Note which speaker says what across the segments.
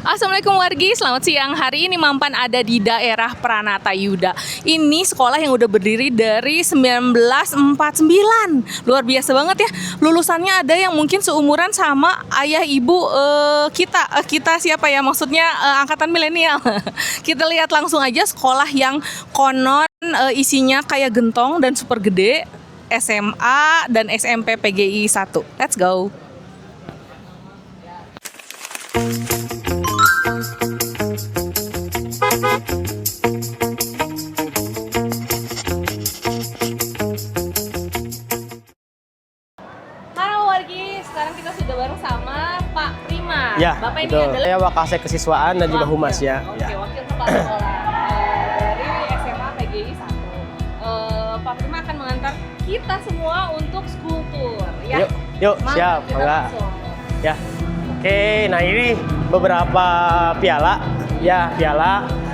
Speaker 1: Assalamualaikum wargi, selamat siang. Hari ini Mampan ada di daerah Pranatayuda. Ini sekolah yang udah berdiri dari 1949. Luar biasa banget ya. Lulusannya ada yang mungkin seumuran sama ayah ibu kita siapa ya? Maksudnya angkatan milenial. Kita lihat langsung aja sekolah yang konon isinya kayak gentong dan super gede. SMA dan SMP PGI 1. Let's go. Halo wargi, sekarang kita sudah bareng sama Pak Prima.
Speaker 2: Ya,
Speaker 1: Bapak ini
Speaker 2: betul.
Speaker 1: adalah
Speaker 2: Saya Wakasek Kesiswaan dan juga Humasnya.
Speaker 1: Oke,
Speaker 2: Ya.
Speaker 1: wakil kepala sekolah dari SMA PGI 1. Pak Prima akan mengantar kita semua untuk school tour. Ya.
Speaker 2: Yuk,
Speaker 1: Mantap,
Speaker 2: siap,
Speaker 1: kita
Speaker 2: enggak.
Speaker 1: langsung.
Speaker 2: Ya. Oke, nah ini beberapa piala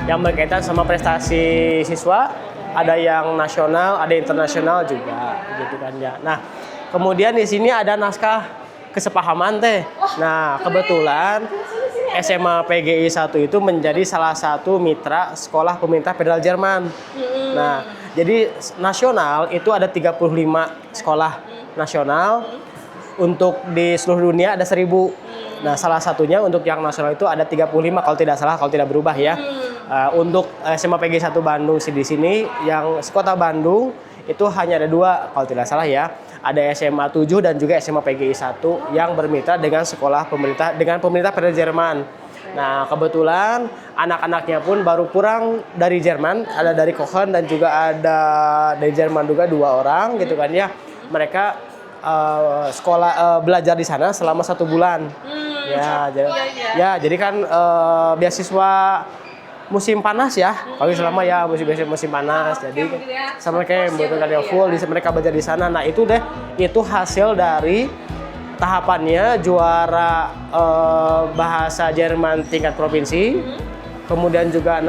Speaker 2: yang berkaitan sama prestasi siswa. Ada yang nasional, ada internasional juga, gitu kan ya. Nah, kemudian di sini ada naskah kesepahaman teh. Nah, kebetulan SMA PGI 1 itu menjadi salah satu mitra sekolah pemerintah federal Jerman. Nah, jadi nasional itu ada 35 sekolah nasional. Untuk di seluruh dunia ada 1000. Nah, salah satunya untuk yang nasional itu ada 35 kalau tidak salah, kalau tidak berubah ya. Untuk SMA PGI 1 Bandung di sini yang sekota Bandung itu hanya ada 2 kalau tidak salah ya. Ada SMA 7 dan juga SMA PGI 1 yang bermitra dengan sekolah pemerintah federal Jerman. Nah, kebetulan anak-anaknya pun baru pulang dari Jerman, ada dari Kochen dan juga ada dari Jerman juga 2 orang gitu kan ya. Mereka belajar di sana selama 1 bulan. Jadi kan beasiswa musim panas ya. Kalau selama ya musim panas. Jadi sama kayak betul kan ya full mereka belajar di sana. Nah, itu hasil dari tahapannya juara bahasa Jerman tingkat provinsi. Kemudian juga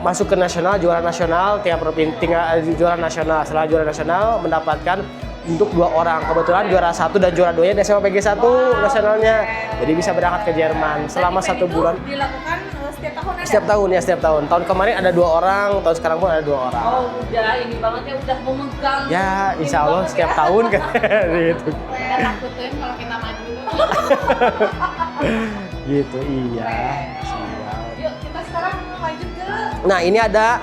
Speaker 2: masuk ke nasional, juara nasional tiap provinsi, juara nasional. Setelah juara nasional mendapatkan untuk 2 orang. Kebetulan juara 1 dan juara 2-nya di SMA PGI 1 nasionalnya. Jadi bisa berangkat ke Jerman selama 1 bulan.
Speaker 1: Dilakukan setiap tahun ada?
Speaker 2: Setiap tahun. Tahun kemarin ada 2 orang, tahun sekarang pun ada 2 orang.
Speaker 1: Oh, udah ini banget ya, udah memegang.
Speaker 2: Ya, insya Allah setiap tahun kan gitu.
Speaker 3: Udah takutin kalau kita maju.
Speaker 2: Gitu, iya.
Speaker 1: Yuk, kita sekarang lanjut ke.
Speaker 2: Nah, ini ada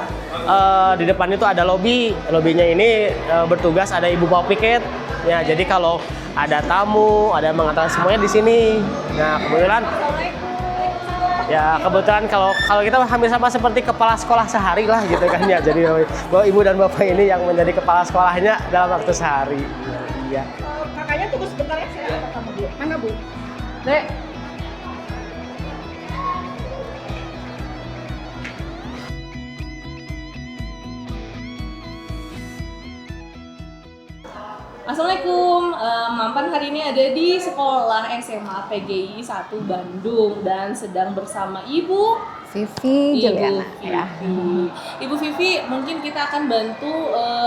Speaker 2: di depan itu ada lobby. Lobbynya ini bertugas ada Ibu Bawa Piket. Ya, jadi kalau ada tamu, ada yang mengantar semuanya di sini. Nah, kebetulan kalau kita hampir sama seperti kepala sekolah sehari lah gitu kan ya. Jadi bahwa ibu dan bapak ini yang menjadi kepala sekolahnya dalam waktu sehari. Iya.
Speaker 3: Kakaknya tunggu sebentar ya, saya angkat kamu dulu. Mana Bu?
Speaker 1: Dek. Assalamualaikum, Mampan hari ini ada di sekolah SMA PGI 1 Bandung dan sedang bersama Ibu
Speaker 3: Vivi Juliana. Ya.
Speaker 1: Ibu Vivi, mungkin kita akan bantu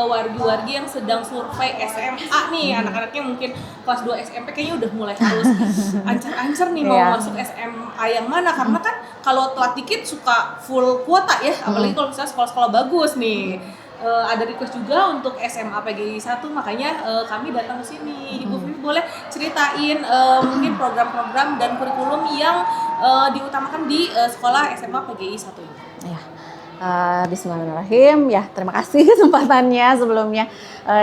Speaker 1: wargi-wargi yang sedang survei SMA nih. Anak-anaknya mungkin kelas 2 SMP kayaknya udah mulai harus ancar-ancar nih mau masuk SMA yang mana. Karena kan kalau telat dikit suka full kuota ya, apalagi kalau misalnya sekolah-sekolah bagus nih. Ada request juga untuk SMA PGI 1, makanya kami datang ke sini. Ibu Vivi boleh ceritain mungkin program-program dan kurikulum yang diutamakan di sekolah SMA PGI 1 ini.
Speaker 3: Ya. Bismillahirrahmanirrahim. Ya, terima kasih kesempatannya sebelumnya.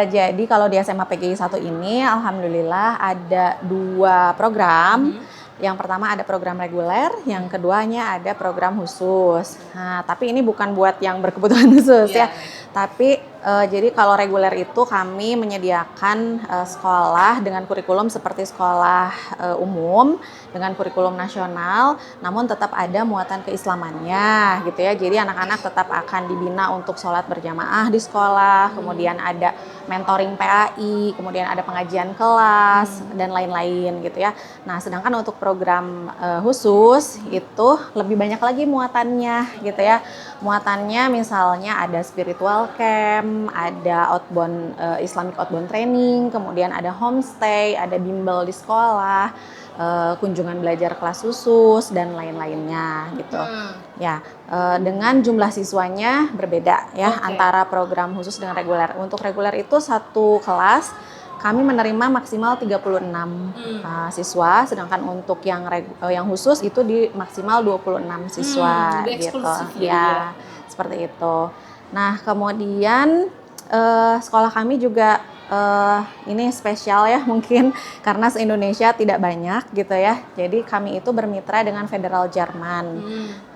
Speaker 3: Jadi kalau di SMA PGI 1 ini alhamdulillah ada 2 program. Yang pertama ada program reguler, yang keduanya ada program khusus. Nah, tapi ini bukan buat yang berkebutuhan khusus ya. Tapi jadi kalau reguler itu kami menyediakan sekolah dengan kurikulum seperti sekolah umum dengan kurikulum nasional, namun tetap ada muatan keislamannya gitu ya. Jadi anak-anak tetap akan dibina untuk sholat berjamaah di sekolah, kemudian ada mentoring PAI, kemudian ada pengajian kelas dan lain-lain gitu ya. Nah, sedangkan untuk program khusus itu lebih banyak lagi muatannya gitu ya. Muatannya misalnya ada spiritual camp, ada outbound Islamic outbound training, kemudian ada homestay, ada bimbel di sekolah. kunjungan belajar kelas khusus dan lain-lainnya gitu. Ya, dengan jumlah siswanya berbeda ya antara program khusus dengan reguler. Untuk reguler itu satu kelas kami menerima maksimal 36 siswa, sedangkan untuk yang khusus itu di maksimal 26 siswa gitu. Ya, seperti itu. Nah, kemudian sekolah kami juga ini spesial ya mungkin karena se-Indonesia tidak banyak gitu ya. Jadi kami itu bermitra dengan Federal Jerman.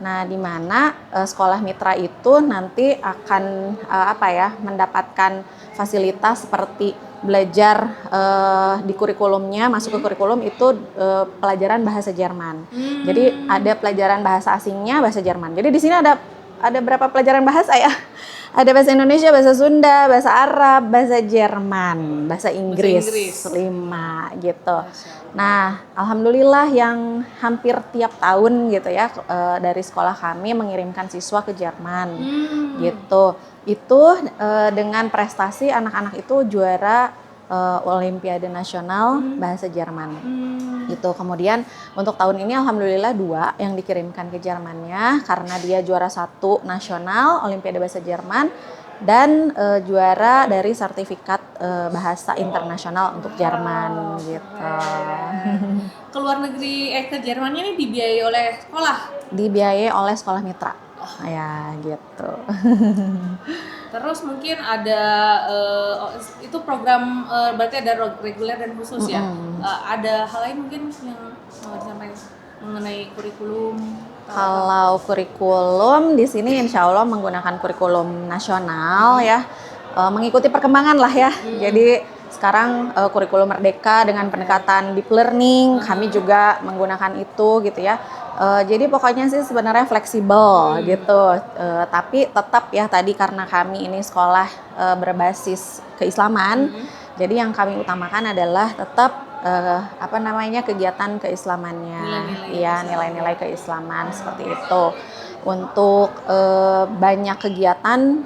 Speaker 3: Nah, di mana sekolah mitra itu nanti akan mendapatkan fasilitas seperti belajar di kurikulumnya, masuk ke kurikulum itu pelajaran bahasa Jerman. Jadi ada pelajaran bahasa asingnya bahasa Jerman. Jadi di sini ada berapa pelajaran bahasa ya? Ada bahasa Indonesia, bahasa Sunda, bahasa Arab, bahasa Jerman, bahasa Inggris. 5 gitu. Nah, alhamdulillah yang hampir tiap tahun gitu ya dari sekolah kami mengirimkan siswa ke Jerman gitu. Itu dengan prestasi anak-anak itu juara Olimpiade Nasional Bahasa Jerman. Gitu. Kemudian untuk tahun ini alhamdulillah 2 yang dikirimkan ke Jermannya karena dia juara 1 nasional Olimpiade Bahasa Jerman dan juara dari sertifikat bahasa internasional untuk Jerman gitu.
Speaker 1: Ke luar negeri ke Jermannya ini dibiayai oleh sekolah? Dibiayai
Speaker 3: oleh sekolah mitra. Ya gitu.
Speaker 1: Terus mungkin ada itu program berarti ada reguler dan khusus ya. Ada hal lain mungkin yang mau disampaikan mengenai kurikulum?
Speaker 3: Kalau kurikulum di sini insya Allah menggunakan kurikulum nasional ya, mengikuti perkembangan lah ya. Jadi sekarang kurikulum merdeka dengan pendekatan deep learning, kami juga menggunakan itu gitu ya. Jadi pokoknya sih sebenarnya fleksibel gitu, tapi tetap ya tadi karena kami ini sekolah berbasis keislaman, jadi yang kami utamakan adalah tetap kegiatan keislamannya, nilai-nilai keislaman seperti itu. Untuk banyak kegiatan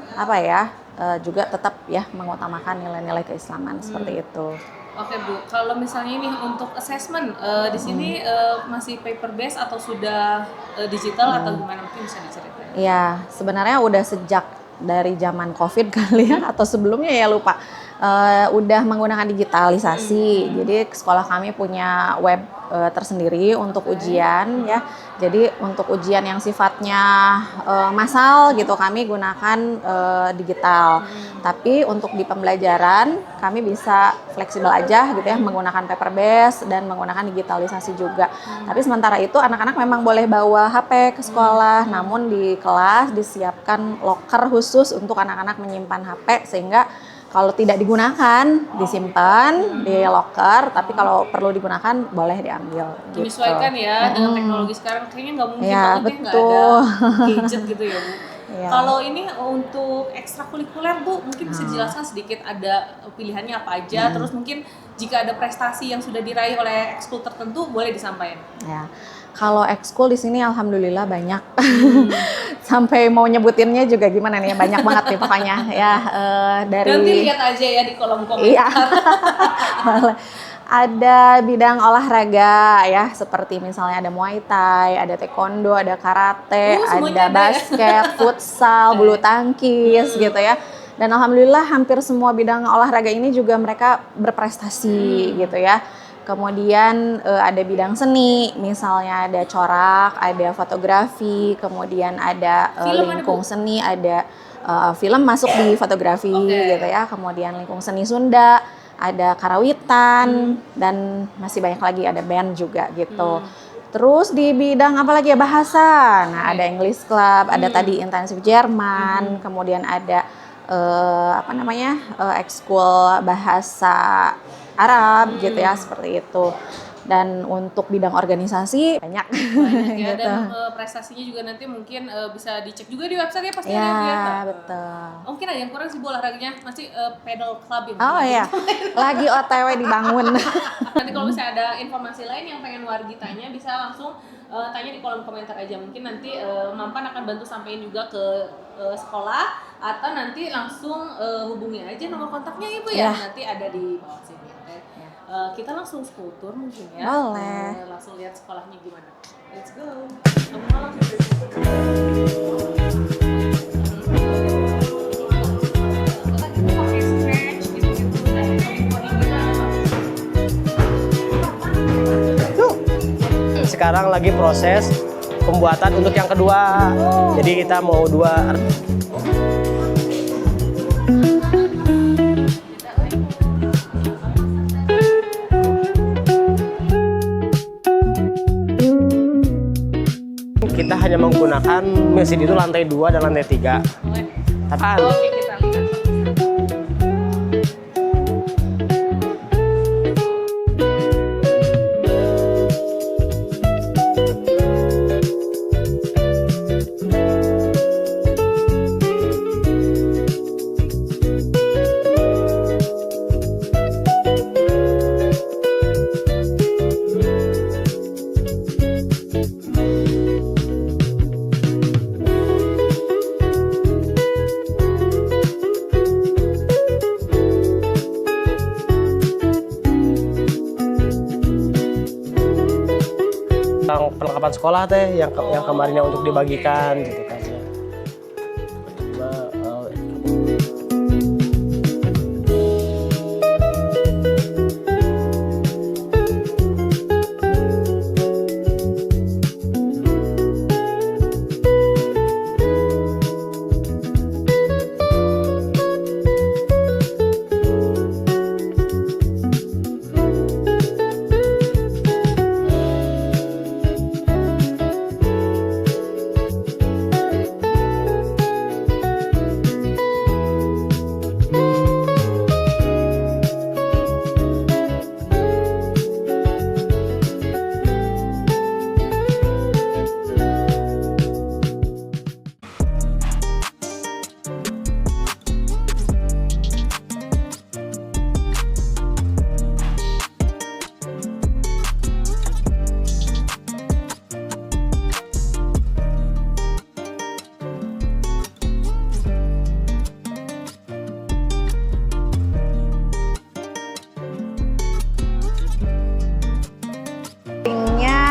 Speaker 3: juga tetap ya mengutamakan nilai-nilai keislaman seperti itu.
Speaker 1: Oke Bu, kalau misalnya ini untuk assessment di sini masih paper based atau sudah digital atau gimana, mungkin bisa diceritain?
Speaker 3: Ya, sebenarnya udah sejak dari zaman COVID kali ya atau sebelumnya ya lupa. Udah menggunakan digitalisasi. Jadi sekolah kami punya web tersendiri untuk ujian ya. Jadi untuk ujian yang sifatnya massal gitu kami gunakan digital. Tapi untuk di pembelajaran kami bisa fleksibel aja gitu ya menggunakan paper base dan menggunakan digitalisasi juga. Tapi sementara itu anak-anak memang boleh bawa HP ke sekolah, namun di kelas disiapkan loker khusus untuk anak-anak menyimpan HP sehingga kalau tidak digunakan disimpan di loker, tapi kalau perlu digunakan boleh diambil.
Speaker 1: Menyesuaikan gitu. Ya dengan teknologi sekarang kayaknya nggak mungkin
Speaker 3: ya,
Speaker 1: banget nggak ada gadget gitu ya Bu.
Speaker 3: Ya.
Speaker 1: Kalau ini untuk ekstrakurikuler Bu, mungkin bisa dijelaskan sedikit ada pilihannya apa aja, terus mungkin jika ada prestasi yang sudah diraih oleh ekskul tertentu boleh disampaikan.
Speaker 3: Ya. Kalau ekskul di sini alhamdulillah banyak. Sampai mau nyebutinnya juga gimana nih, banyak banget nih pokoknya ya dari.
Speaker 1: Nanti lihat aja ya di kolom komentar.
Speaker 3: Iya. Ada bidang olahraga ya, seperti misalnya ada Muay Thai, ada Taekwondo, ada Karate, ada basket, futsal, bulu tangkis gitu ya. Dan alhamdulillah hampir semua bidang olahraga ini juga mereka berprestasi gitu ya. Kemudian ada bidang seni, misalnya ada corak, ada fotografi, kemudian ada lingkung seni, ada film masuk di fotografi gitu ya. Kemudian lingkung seni Sunda, ada karawitan dan masih banyak lagi, ada band juga gitu. Terus di bidang apa lagi ya, bahasa. Nah, ada English Club, ada tadi intensif Jerman, kemudian ada ekskul bahasa Arab gitu ya, seperti itu. Dan untuk bidang organisasi banyak
Speaker 1: ya,
Speaker 3: gitu.
Speaker 1: Dan prestasinya juga nanti mungkin bisa dicek juga di website ya pasti
Speaker 3: ya,
Speaker 1: ya.
Speaker 3: Betul.
Speaker 1: Mungkin ada yang kurang sih olahraganya, masih pedal club ya.
Speaker 3: Oh iya, lagi OTW dibangun.
Speaker 1: Nanti kalau misalnya ada informasi lain yang pengen wargi tanya, bisa langsung tanya di kolom komentar aja. Mungkin nanti Mampan akan bantu sampaikan juga ke sekolah, atau nanti langsung hubungi aja nomor kontaknya Ibu ya. Nanti ada di bawah sini. Kita langsung school tour mungkin ya.
Speaker 3: Boleh.
Speaker 1: Langsung lihat sekolahnya gimana. Let's go. Kamu langsung pakai scratch gitu-gitu.
Speaker 2: Sekarang lagi proses pembuatan untuk yang kedua. Jadi kita mau 2. Kita hanya menggunakan mesin itu lantai 2 dan lantai 3. Tapi
Speaker 1: Oke, kita lihat.
Speaker 2: perlengkapan sekolah teh yang kemarinnya untuk dibagikan gitu kan ya.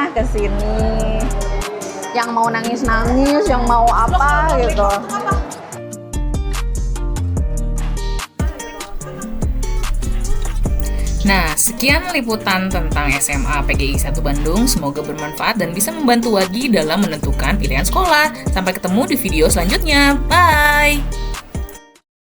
Speaker 3: Ke sini, yang mau nangis-nangis, yang mau apa gitu.
Speaker 4: Nah, sekian liputan tentang SMA PGI 1 Bandung. Semoga bermanfaat dan bisa membantu Wadi dalam menentukan pilihan sekolah. Sampai ketemu di video selanjutnya. Bye!